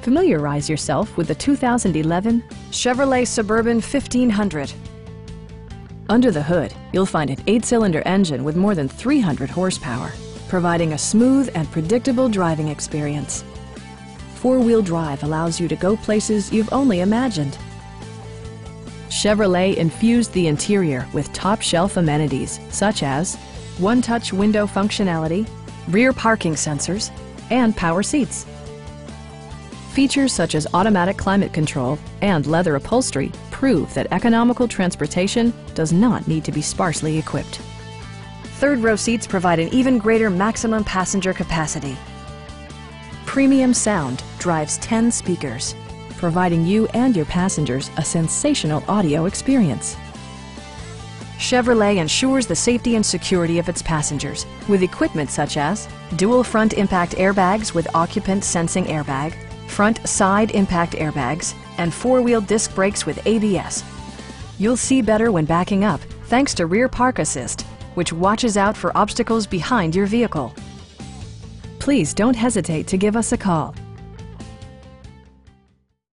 Familiarize yourself with the 2011 Chevrolet Suburban 1500. Under the hood, you'll find an 8-cylinder engine with more than 300 horsepower, providing a smooth and predictable driving experience. 4-wheel drive allows you to go places you've only imagined. Chevrolet infused the interior with top-shelf amenities such as one-touch window functionality, rear parking sensors, and power seats. Features such as automatic climate control and leather upholstery prove that economical transportation does not need to be sparsely equipped. Third-row seats provide an even greater maximum passenger capacity. Premium sound drives 10 speakers, providing you and your passengers a sensational audio experience. Chevrolet ensures the safety and security of its passengers with equipment such as dual front impact airbags with occupant sensing airbag, front side impact airbags, and 4-wheel disc brakes with ABS. You'll see better when backing up thanks to Rear Park Assist, which watches out for obstacles behind your vehicle. Please don't hesitate to give us a call.